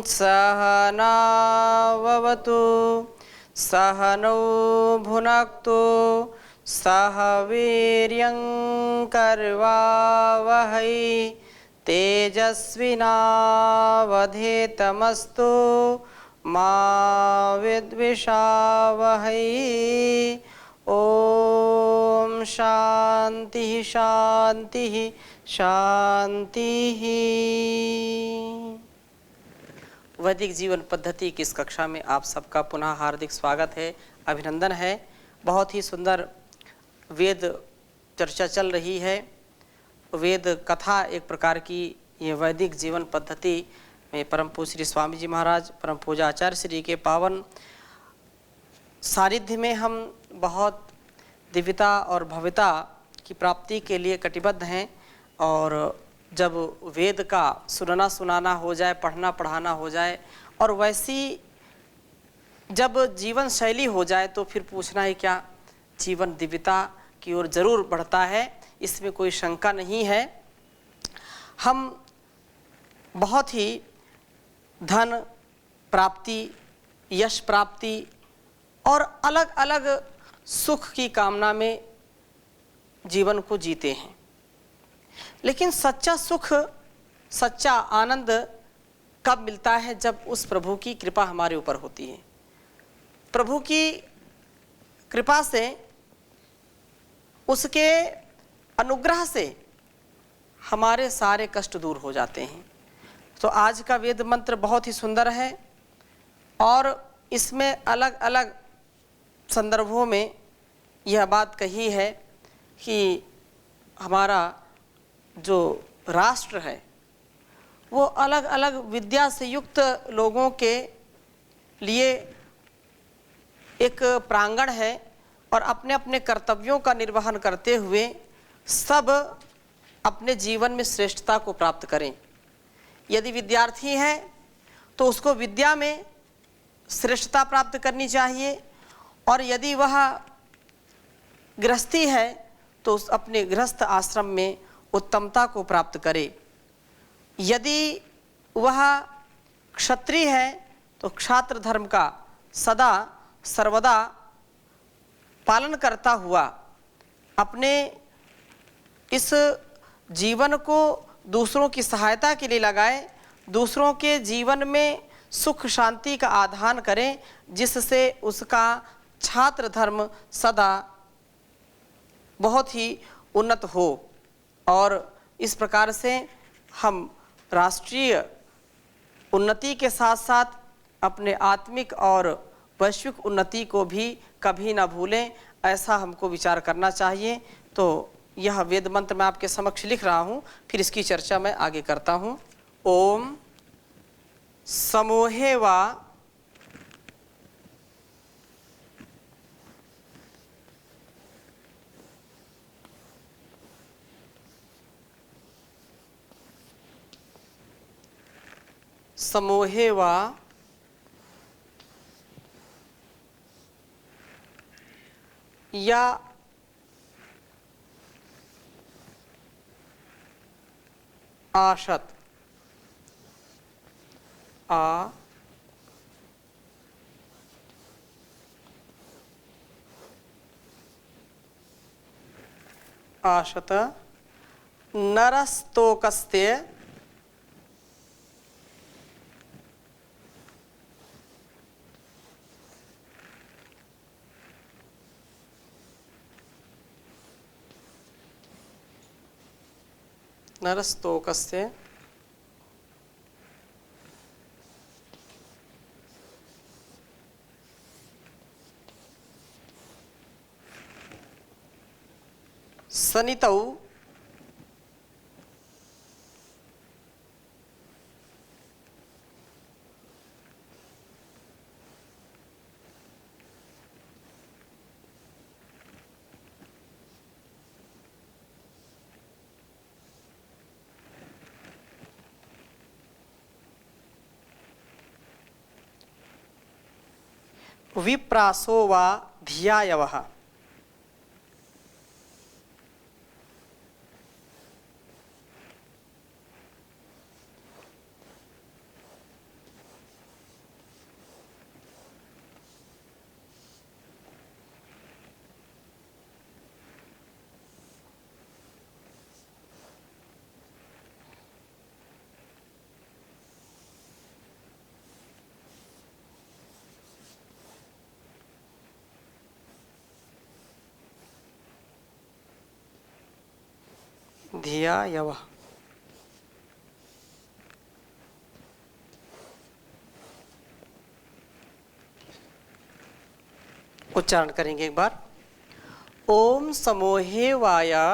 सहनाववतु सहनौ भुनक्तु सह वीर्यं कर्वावहै तेजस्विनावधीतमस्तु मा विद्विषावहै। ओम शांति शांति शांति। वैदिक जीवन पद्धति की इस कक्षा में आप सबका पुनः हार्दिक स्वागत है, अभिनंदन है। बहुत ही सुंदर वेद चर्चा चल रही है। वेद कथा एक प्रकार की ये वैदिक जीवन पद्धति में परम पूज्य श्री स्वामी जी महाराज, परम पूज्य आचार्य श्री के पावन सानिध्य में हम बहुत दिव्यता और भव्यता की प्राप्ति के लिए कटिबद्ध हैं। और जब वेद का सुनना सुनाना हो जाए, पढ़ना पढ़ाना हो जाए और वैसी जब जीवन शैली हो जाए तो फिर पूछना ही क्या, जीवन दिव्यता की ओर जरूर बढ़ता है, इसमें कोई शंका नहीं है। हम बहुत ही धन प्राप्ति, यश प्राप्ति और अलग अलग सुख की कामना में जीवन को जीते हैं, लेकिन सच्चा सुख, सच्चा आनंद कब मिलता है? जब उस प्रभु की कृपा हमारे ऊपर होती है। प्रभु की कृपा से, उसके अनुग्रह से हमारे सारे कष्ट दूर हो जाते हैं। तो आज का वेद मंत्र बहुत ही सुंदर है और इसमें अलग अलग संदर्भों में यह बात कही है कि हमारा जो राष्ट्र है वो अलग अलग विद्या से युक्त लोगों के लिए एक प्रांगण है और अपने अपने कर्तव्यों का निर्वहन करते हुए सब अपने जीवन में श्रेष्ठता को प्राप्त करें। यदि विद्यार्थी है तो उसको विद्या में श्रेष्ठता प्राप्त करनी चाहिए, और यदि वह गृहस्थी है तो उस अपने गृहस्थ आश्रम में उत्तमता को प्राप्त करे। यदि वह क्षत्रिय है तो क्षात्र धर्म का सदा सर्वदा पालन करता हुआ अपने इस जीवन को दूसरों की सहायता के लिए लगाए, दूसरों के जीवन में सुख शांति का आधान करें, जिससे उसका छात्र धर्म सदा बहुत ही उन्नत हो। और इस प्रकार से हम राष्ट्रीय उन्नति के साथ साथ अपने आत्मिक और वैश्विक उन्नति को भी कभी ना भूलें, ऐसा हमको विचार करना चाहिए। तो यह वेद मंत्र मैं आपके समक्ष लिख रहा हूँ, फिर इसकी चर्चा मैं आगे करता हूँ। ओम समूहे वा समूहे वा या आशत आशत नरस्तोकस्ते नरस्तोकस्य सनितौ विप्रासो वा धियायवः धिया यवः। उच्चारण करेंगे एक बार। ओम समोहे वाया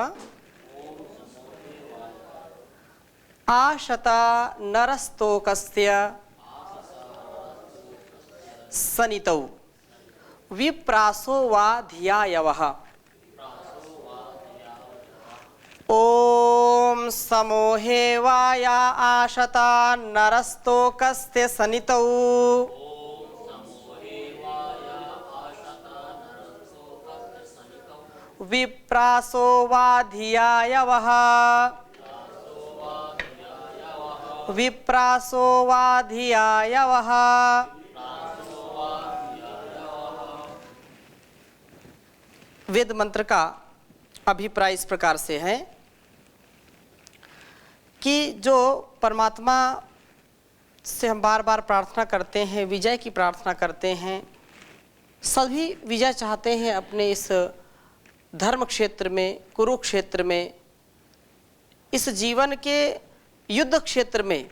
आशता नरस्तोकस्य सनितौ विप्रासो वा धिया यवः। ओम समोहे वाया आशता नरस्तोकस्य सनितौ विप्रासो वा धिया यवः। विप्रासो वा धिया यवः। वेद मंत्र का अभिप्राय इस प्रकार से है कि जो परमात्मा से हम बार बार प्रार्थना करते हैं, विजय की प्रार्थना करते हैं, सभी विजय चाहते हैं अपने इस धर्म क्षेत्र में, कुरुक्षेत्र में, इस जीवन के युद्ध क्षेत्र में।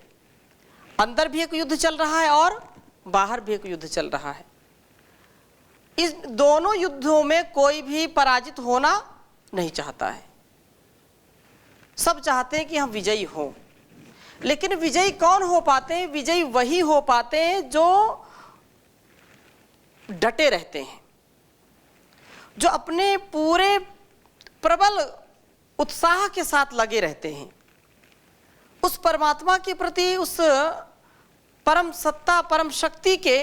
अंदर भी एक युद्ध चल रहा है और बाहर भी एक युद्ध चल रहा है। इस दोनों युद्धों में कोई भी पराजित होना नहीं चाहता है। सब चाहते हैं कि हम विजयी हों, लेकिन विजयी कौन हो पाते हैं? विजयी वही हो पाते हैं जो डटे रहते हैं, जो अपने पूरे प्रबल उत्साह के साथ लगे रहते हैं उस परमात्मा के प्रति, उस परम सत्ता, परम शक्ति के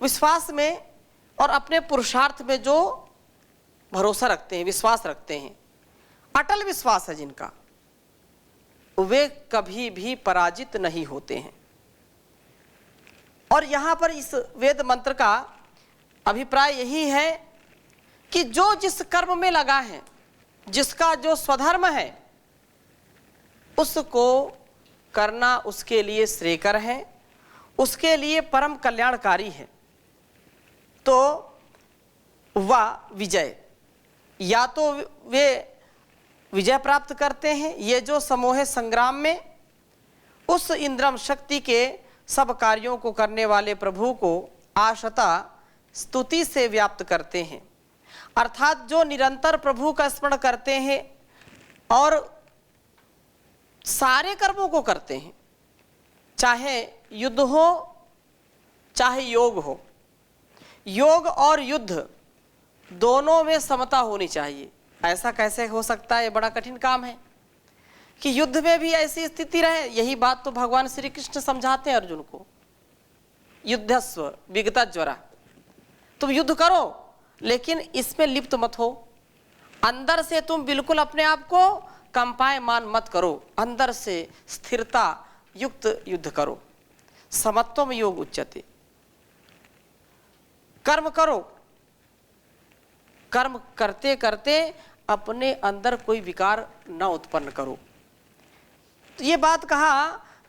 विश्वास में और अपने पुरुषार्थ में जो भरोसा रखते हैं, विश्वास रखते हैं, अटल विश्वास है जिनका, वे कभी भी पराजित नहीं होते हैं। और यहाँ पर इस वेद मंत्र का अभिप्राय यही है कि जो जिस कर्म में लगा है, जिसका जो स्वधर्म है, उसको करना उसके लिए श्रेयकर है, उसके लिए परम कल्याणकारी है। तो वह विजय, या तो वे विजय प्राप्त करते हैं, ये जो समूह संग्राम में उस इंद्रम शक्ति के सब कार्यों को करने वाले प्रभु को आशता स्तुति से व्याप्त करते हैं, अर्थात जो निरंतर प्रभु का स्मरण करते हैं और सारे कर्मों को करते हैं, चाहे युद्ध हो चाहे योग हो। योग और युद्ध दोनों में समता होनी चाहिए। ऐसा कैसे हो सकता है? ये बड़ा कठिन काम है कि युद्ध में भी ऐसी स्थिति रहे। यही बात तो भगवान श्री कृष्ण समझाते हैं अर्जुन को, युद्धस्व विगतज्वरा, तुम युद्ध करो लेकिन इसमें लिप्त मत हो, अंदर से तुम बिल्कुल अपने आप को कंपायमान मत करो, अंदर से स्थिरता युक्त युद्ध करो। समत्वम योग उच्यते। कर्म करो, कर्म करते करते अपने अंदर कोई विकार न उत्पन्न करो। तो ये बात कहा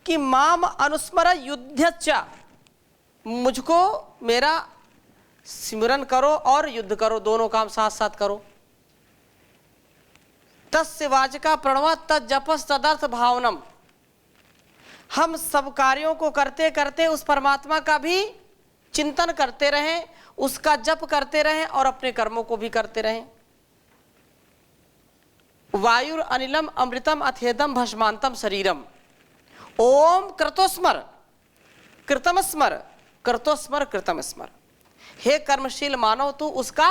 कि माम अनुस्मर युद्धश्च, मुझको मेरा सिमरन करो और युद्ध करो, दोनों काम साथ साथ करो। तस्य वाचका प्रणव तज्जपस तदर्थ भावनम, हम सब कार्यों को करते करते उस परमात्मा का भी चिंतन करते रहें, उसका जप करते रहें और अपने कर्मों को भी करते रहें। वायुर अनिलम अमृतम अथेदम भस्मांतम शरीरम, ओम कृतोस्मर कृतम स्मर, कृतोस्मर कृतम स्मर। हे कर्मशील मानव, तू उसका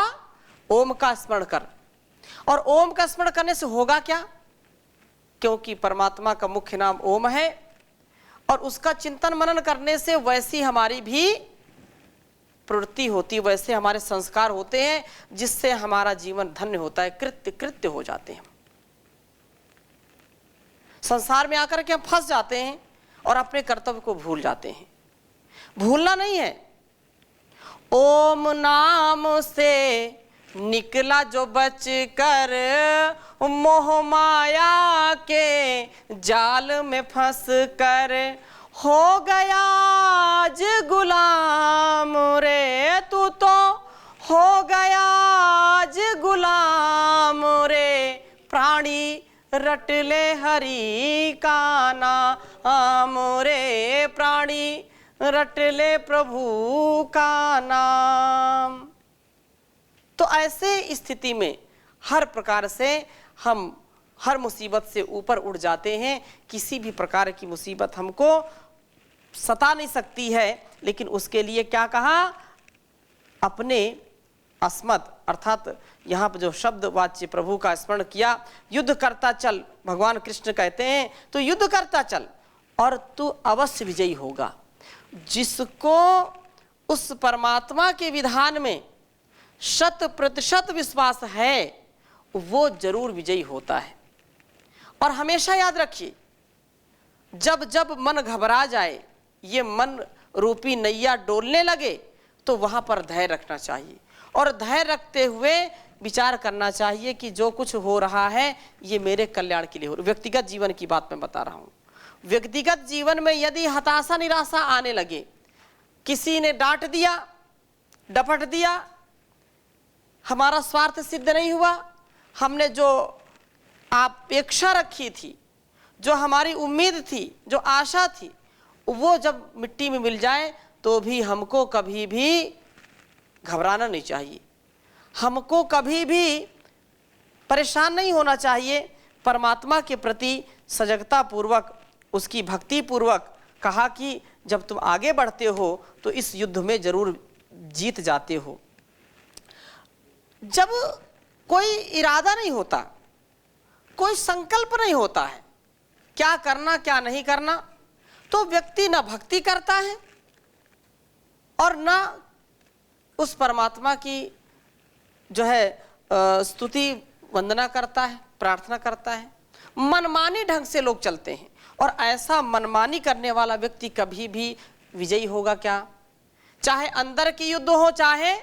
ओम का स्मरण कर। और ओम का स्मरण करने से होगा क्या? क्योंकि परमात्मा का मुख्य नाम ओम है और उसका चिंतन मनन करने से वैसी हमारी भी प्रवृत्ति होती, वैसे हमारे संस्कार होते हैं जिससे हमारा जीवन धन्य होता है, कृत्य कृत्य हो जाते हैं। संसार में आकर के हम फंस जाते हैं और अपने कर्तव्य को भूल जाते हैं। भूलना नहीं है, ओम नाम से निकला जो बच कर मोह माया के जाल में फंस कर, हो गया आज गुलाम रे तू तो, हो गया आज गुलाम रे प्राणी रट ले हरि का नाम रे, प्राणी रट ले प्रभु का नाम। तो ऐसे स्थिति में हर प्रकार से हम हर मुसीबत से ऊपर उठ जाते हैं। किसी भी प्रकार की मुसीबत हमको सता नहीं सकती है, लेकिन उसके लिए क्या कहा, अपने अस्मत् अर्थात यहाँ पर जो शब्द वाच्य प्रभु का स्मरण किया, युद्ध करता चल, भगवान कृष्ण कहते हैं तो युद्ध करता चल और तू अवश्य विजयी होगा। जिसको उस परमात्मा के विधान में 100% विश्वास है वो जरूर विजयी होता है। और हमेशा याद रखिए, जब जब मन घबरा जाए, ये मन रूपी नैया डोलने लगे, तो वहां पर धैर्य रखना चाहिए और धैर्य रखते हुए विचार करना चाहिए कि जो कुछ हो रहा है ये मेरे कल्याण के लिए हो रहा है। व्यक्तिगत जीवन की बात मैं बता रहा हूँ। व्यक्तिगत जीवन में यदि हताशा निराशा आने लगे, किसी ने डांट दिया, डपट दिया, हमारा स्वार्थ सिद्ध नहीं हुआ, हमने जो अपेक्षा रखी थी, जो हमारी उम्मीद थी, जो आशा थी, वो जब मिट्टी में मिल जाए तो भी हमको कभी भी घबराना नहीं चाहिए, हमको कभी भी परेशान नहीं होना चाहिए। परमात्मा के प्रति सजगता पूर्वक, उसकी भक्ति पूर्वक कहा कि जब तुम आगे बढ़ते हो तो इस युद्ध में जरूर जीत जाते हो। जब कोई इरादा नहीं होता, कोई संकल्प नहीं होता है क्या करना क्या नहीं करना, तो व्यक्ति न भक्ति करता है और न उस परमात्मा की जो है स्तुति वंदना करता है, प्रार्थना करता है। मनमानी ढंग से लोग चलते हैं और ऐसा मनमानी करने वाला व्यक्ति कभी भी विजयी होगा क्या? चाहे अंदर के युद्ध हो चाहे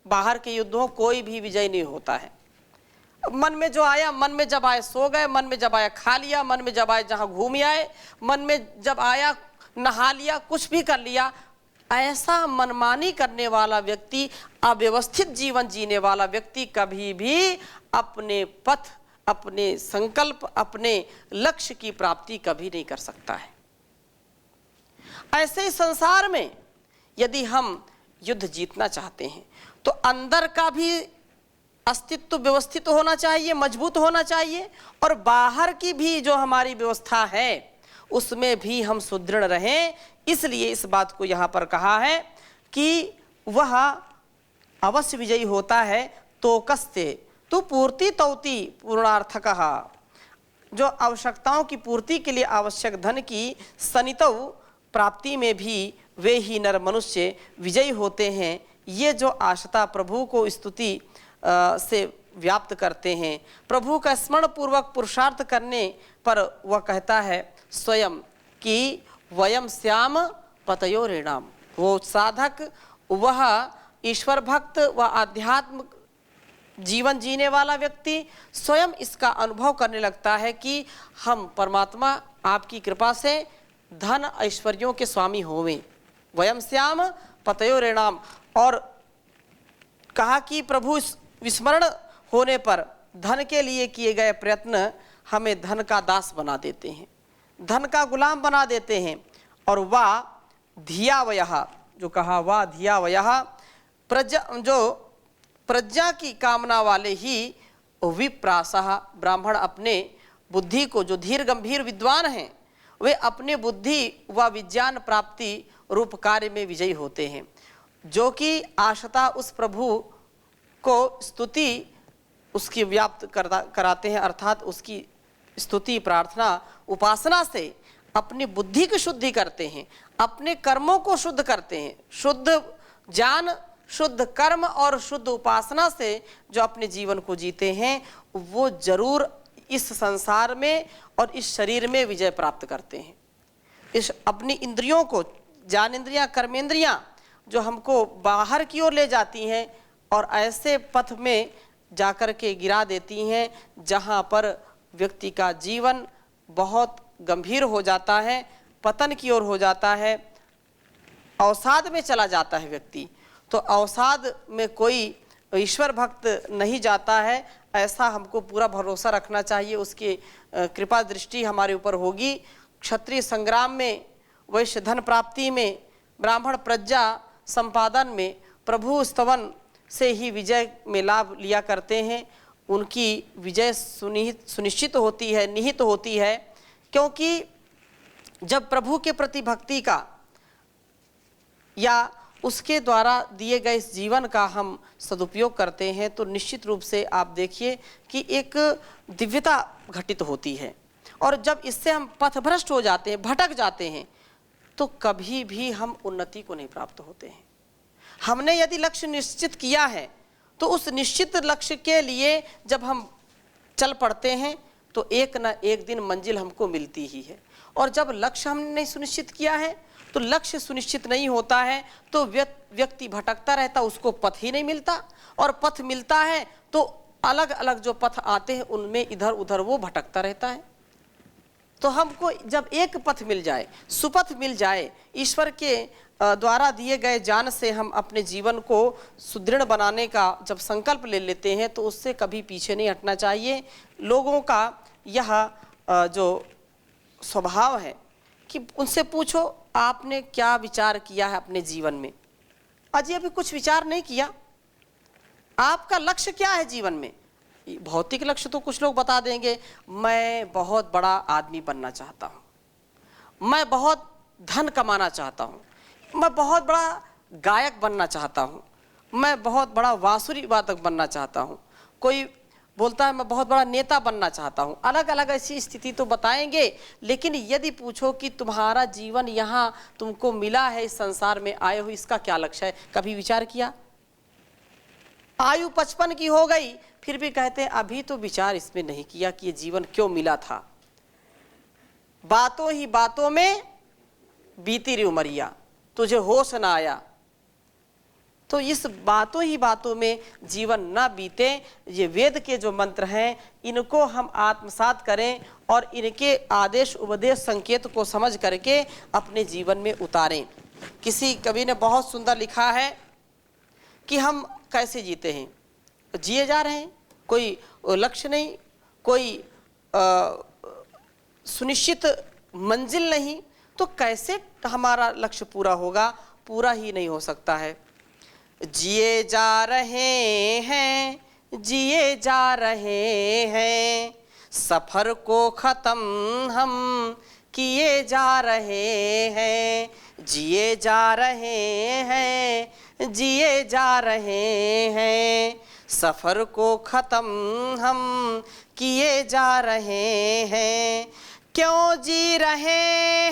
बाहर के युद्ध हो, कोई भी विजय नहीं होता है। मन में जो आया, मन में जब आए सो गए, मन में जब आया खा लिया, मन में जब आए जहां घूम आए, मन में जब आया नहा लिया, कुछ भी कर लिया। ऐसा मनमानी करने वाला व्यक्ति, अव्यवस्थित जीवन जीने वाला व्यक्ति कभी भी अपने पथ, अपने संकल्प, अपने लक्ष्य की प्राप्ति कभी नहीं कर सकता है। ऐसे ही संसार में यदि हम युद्ध जीतना चाहते हैं तो अंदर का भी अस्तित्व व्यवस्थित होना चाहिए, मजबूत होना चाहिए, और बाहर की भी जो हमारी व्यवस्था है उसमें भी हम सुदृढ़ रहें। इसलिए इस बात को यहाँ पर कहा है कि वह अवश्य विजयी होता है। तो कस्ते तू पूर्ति तौती पूर्णार्थकः, जो आवश्यकताओं की पूर्ति के लिए आवश्यक धन की सनितव प्राप्ति में भी वे ही नर मनुष्य विजयी होते हैं। ये जो आशता प्रभु को स्तुति से व्याप्त करते हैं, प्रभु का स्मरण पूर्वक पुरुषार्थ करने पर वह कहता है स्वयं कि वयम श्याम पतयोरेणाम। वो साधक, वह ईश्वर भक्त व आध्यात्म जीवन जीने वाला व्यक्ति स्वयं इसका अनुभव करने लगता है कि हम परमात्मा आपकी कृपा से धन ऐश्वर्यों के स्वामी होवें। वयम श्याम पतयोरेणाम। और कहा कि प्रभु विस्मरण होने पर धन के लिए किए गए प्रयत्न हमें धन का दास बना देते हैं, धन का गुलाम बना देते हैं। और वाह धियावयः, जो कहा वाह धियावयः, प्रज्ञा की कामना वाले ही विप्रासः, ब्राह्मण अपने बुद्धि को, जो धीर गंभीर विद्वान हैं वे अपने बुद्धि व विज्ञान प्राप्ति रूप कार्य में विजयी होते हैं। जो कि आशता उस प्रभु को स्तुति उसकी व्याप्त कराते हैं, अर्थात उसकी स्तुति प्रार्थना उपासना से अपनी बुद्धि की शुद्धि करते हैं, अपने कर्मों को शुद्ध करते हैं। शुद्ध ज्ञान, शुद्ध कर्म और शुद्ध उपासना से जो अपने जीवन को जीते हैं वो जरूर इस संसार में और इस शरीर में विजय प्राप्त करते हैं। इस अपनी इंद्रियों को, ज्ञानेंद्रियां, कर्मेंद्रियां जो हमको बाहर की ओर ले जाती हैं और ऐसे पथ में जाकर के गिरा देती हैं जहां पर व्यक्ति का जीवन बहुत गंभीर हो जाता है, पतन की ओर हो जाता है, अवसाद में चला जाता है व्यक्ति। तो अवसाद में कोई ईश्वर भक्त नहीं जाता है, ऐसा हमको पूरा भरोसा रखना चाहिए, उसकी कृपा दृष्टि हमारे ऊपर होगी। क्षत्रिय संग्राम में, वैश्य धन प्राप्ति में, ब्राह्मण प्रज्ञा संपादन में, प्रभु स्तवन से ही विजय में लाभ लिया करते हैं। उनकी विजय सुनिश्चित होती है, निहित होती है, क्योंकि जब प्रभु के प्रति भक्ति का या उसके द्वारा दिए गए इस जीवन का हम सदुपयोग करते हैं तो निश्चित रूप से आप देखिए कि एक दिव्यता घटित होती है। और जब इससे हम पथभ्रष्ट हो जाते हैं, भटक जाते हैं, तो कभी भी हम उन्नति को नहीं प्राप्त होते हैं। हमने यदि लक्ष्य निश्चित किया है तो उस निश्चित लक्ष्य के लिए जब हम चल पड़ते हैं तो एक न एक दिन मंजिल हमको मिलती ही है। और जब लक्ष्य हमने नहीं सुनिश्चित किया है तो लक्ष्य सुनिश्चित नहीं होता है तो व्यक्ति भटकता रहता, उसको पथ ही नहीं मिलता। और पथ मिलता है तो अलग अलग जो पथ आते हैं उनमें इधर उधर वो भटकता रहता है। तो हमको जब एक पथ मिल जाए, सुपथ मिल जाए, ईश्वर के द्वारा दिए गए ज्ञान से हम अपने जीवन को सुदृढ़ बनाने का जब संकल्प ले लेते हैं तो उससे कभी पीछे नहीं हटना चाहिए। लोगों का यह जो स्वभाव है कि उनसे पूछो आपने क्या विचार किया है अपने जीवन में। अजी अभी कुछ विचार नहीं किया, आपका लक्ष्य क्या है जीवन में। भौतिक लक्ष्य तो कुछ लोग बता देंगे, मैं बहुत बड़ा आदमी बनना चाहता हूँ, मैं बहुत धन कमाना चाहता हूँ, मैं बहुत बड़ा गायक बनना चाहता हूँ, मैं बहुत बड़ा बांसुरी वादक बनना चाहता हूँ। कोई बोलता है मैं बहुत बड़ा नेता बनना चाहता हूँ। अलग अलग ऐसी स्थिति तो बताएंगे, लेकिन यदि पूछो कि तुम्हारा जीवन यहाँ तुमको मिला है, इस संसार में आए हो, इसका क्या लक्ष्य है, कभी विचार किया। आयु 55 की हो गई फिर भी कहते हैं अभी तो विचार इसमें नहीं किया कि ये जीवन क्यों मिला था। बातों ही बातों में बीती रही उमरिया, तुझे होश ना आया। तो इस बातों ही बातों में जीवन ना बीते, ये वेद के जो मंत्र हैं इनको हम आत्मसात करें और इनके आदेश उपदेश संकेत को समझ करके अपने जीवन में उतारें। किसी कवि ने बहुत सुंदर लिखा है कि हम कैसे जीते हैं, जिए जा रहे हैं, कोई लक्ष्य नहीं, कोई सुनिश्चित मंजिल नहीं, तो कैसे हमारा लक्ष्य पूरा होगा, पूरा ही नहीं हो सकता है। जिए जा रहे हैं, जिए जा रहे हैं, सफर को खत्म हम किए जा रहे हैं। जिए जा रहे हैं, जिए जा रहे हैं, सफर को खत्म हम किए जा रहे हैं। क्यों जी रहे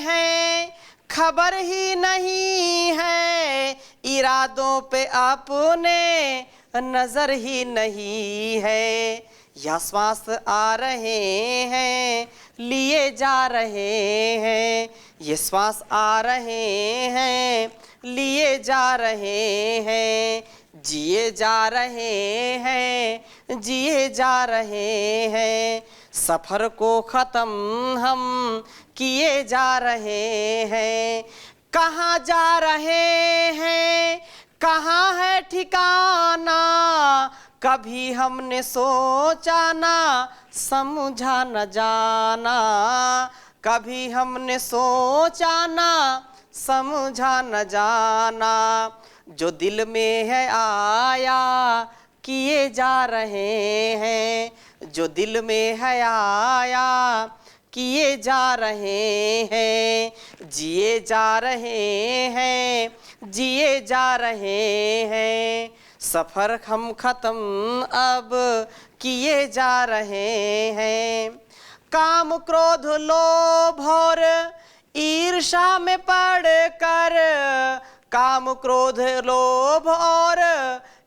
हैं खबर ही नहीं है, इरादों पे अपने नजर ही नहीं है। या श्वास आ रहे हैं, लिए जा रहे हैं, ये श्वास आ रहे हैं, लिए जा रहे हैं। जिए जा रहे हैं, जिए जा रहे हैं, सफर को खत्म हम किए जा रहे हैं। कहाँ जा रहे हैं, कहाँ है ठिकाना, कभी हमने सोचा ना समझा न जाना। कभी हमने सोचा ना समझा न जाना, जो दिल में है आया किए जा रहे हैं। जो दिल में है आया किए जा रहे हैं। जिए जा रहे हैं, जिए जा रहे हैं, सफर हम खत्म अब किए जा रहे हैं। काम क्रोध लोभ और ईर्षा में पड़कर, काम क्रोध लोभ और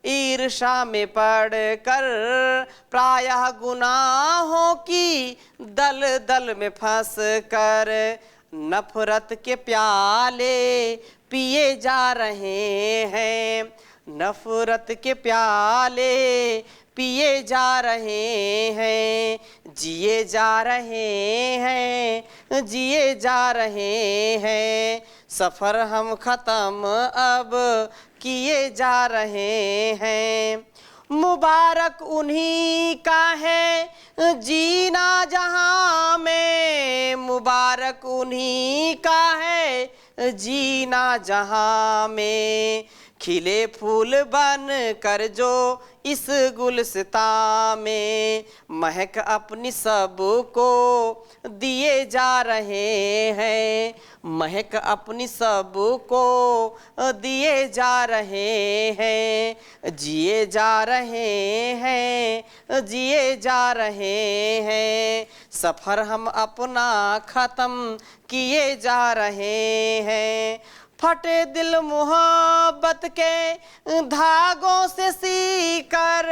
ईर्षा में पड़कर, प्रायः गुनाहों की दल दल में फंस कर, नफरत के प्याले पिए जा रहे हैं। नफरत के प्याले पिए जा रहे हैं। जिए जा रहे हैं, जिए जा रहे हैं, सफर हम खत्म अब किए जा रहे हैं। मुबारक उन्हीं का है जीना जहां में, मुबारक उन्हीं का है जीना जहां में। खिले फूल बन कर जो इस गुलसिता में, महक अपनी सबको दिए जा रहे हैं, महक अपनी सबको दिए जा रहे हैं। जिए जा रहे हैं, जिए जा रहे हैं, सफ़र हम अपना ख़त्म किए जा रहे हैं। फटे दिल मोहब्बत के धागों से सीकर,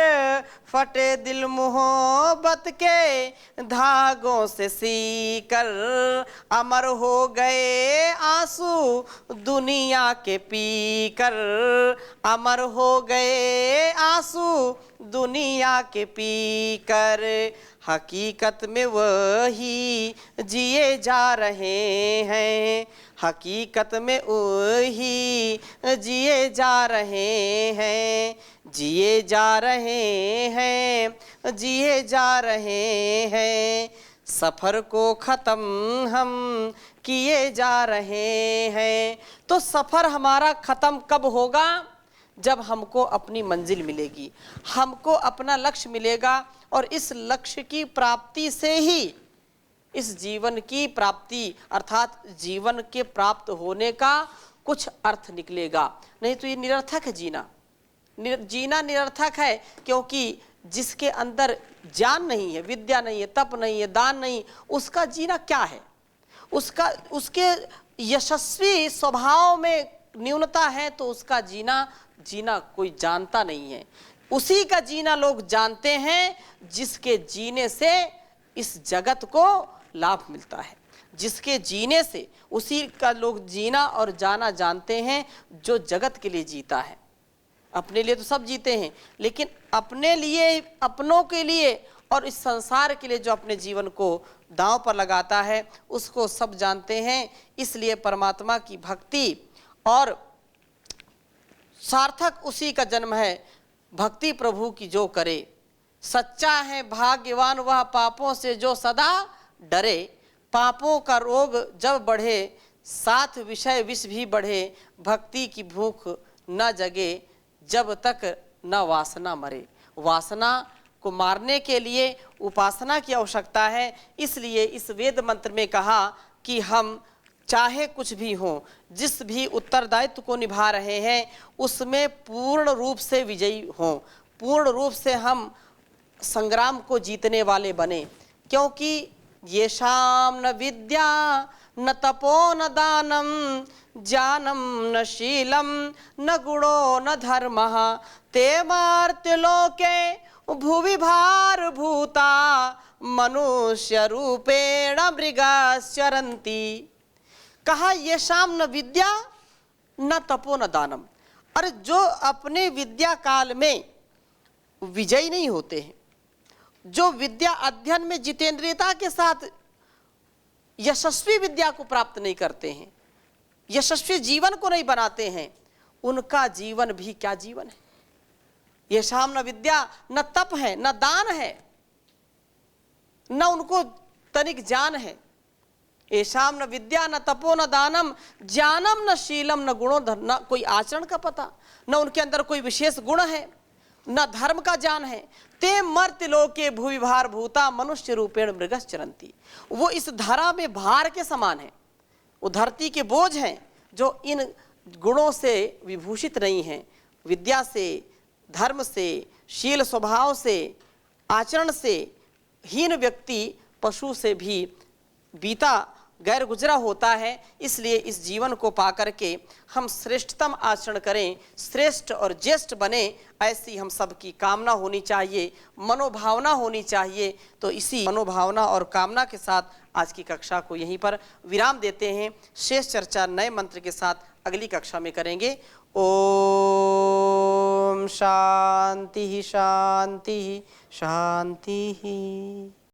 फटे दिल मोहब्बत के धागों से सीकर, अमर हो गए आंसू दुनिया के पीकर, अमर हो गए आंसू दुनिया के पीकर। हकीकत में वही जिए जा रहे हैं, हकीकत में वही जिए जा रहे हैं, जिए जा रहे हैं, जिए जा रहे हैं। सफ़र को ख़त्म हम किए जा रहे हैं। तो सफ़र हमारा ख़त्म कब होगा? जब हमको अपनी मंजिल मिलेगी, हमको अपना लक्ष्य मिलेगा, और इस लक्ष्य की प्राप्ति से ही इस जीवन की प्राप्ति अर्थात जीवन के प्राप्त होने का कुछ अर्थ निकलेगा। नहीं तो ये निरर्थक है जीना, जीना निरर्थक है, क्योंकि जिसके अंदर ज्ञान नहीं है, विद्या नहीं है, तप नहीं है, दान नहीं, उसका जीना क्या है? उसके यशस्वी स्वभाव में न्यूनता है, तो उसका जीना कोई जानता नहीं है। उसी का जीना लोग जानते हैं जिसके जीने से इस जगत को लाभ मिलता है, जिसके जीने से उसी का लोग जीना और जाना जानते हैं जो जगत के लिए जीता है। अपने लिए तो सब जीते हैं, लेकिन अपने लिए, अपनों के लिए और इस संसार के लिए जो अपने जीवन को दांव पर लगाता है, उसको सब जानते हैं। इसलिए परमात्मा की भक्ति और सार्थक उसी का जन्म है, भक्ति प्रभु की जो करे। सच्चा है भाग्यवान वह पापों से जो सदा डरे, पापों का रोग जब बढ़े साथ विषय विष भी बढ़े, भक्ति की भूख न जगे जब तक न वासना मरे। वासना को मारने के लिए उपासना की आवश्यकता है। इसलिए इस वेद मंत्र में कहा कि हम चाहे कुछ भी हो, जिस भी उत्तरदायित्व को निभा रहे हैं उसमें पूर्ण रूप से विजयी हों, पूर्ण रूप से हम संग्राम को जीतने वाले बने। क्योंकि ये शाम न विद्या न तपो न दानम, ज्ञानम न शीलम न गुणो न धर्मः, ते मार्त्य लोके भुवि भार भूता, मनुष्य रूपेण मृगाश्चरन्ति। कहा ये शाम न विद्या न तपो न दानम। अरे जो अपने विद्या काल में विजयी नहीं होते हैं, जो विद्या अध्ययन में जितेंद्रियता के साथ यशस्वी विद्या को प्राप्त नहीं करते हैं, यशस्वी जीवन को नहीं बनाते हैं, उनका जीवन भी क्या जीवन है। ये शाम न विद्या न तप है, न दान है, न उनको तनिक ज्ञान है। येषाम न विद्या न तपो न दानम, ज्ञानम न शीलम न गुणो, न कोई आचरण का पता, न उनके अंदर कोई विशेष गुण है, न धर्म का ज्ञान है। ते मर्त्य लोके भुवि भार भूता, मनुष्य रूपेण मृगश्चरन्ति। वो इस धरा में भार के समान है, वो धरती के बोझ हैं जो इन गुणों से विभूषित नहीं हैं। विद्या से, धर्म से, शील स्वभाव से, आचरण से हीन व्यक्ति पशु से भी बीता गैर गुजरा होता है। इसलिए इस जीवन को पाकर के हम श्रेष्ठतम आचरण करें, श्रेष्ठ और ज्येष्ठ बने, ऐसी हम सबकी कामना होनी चाहिए, मनोभावना होनी चाहिए। तो इसी मनोभावना और कामना के साथ आज की कक्षा को यहीं पर विराम देते हैं। शेष चर्चा नए मंत्र के साथ अगली कक्षा में करेंगे। ओम शांति शांति शांति।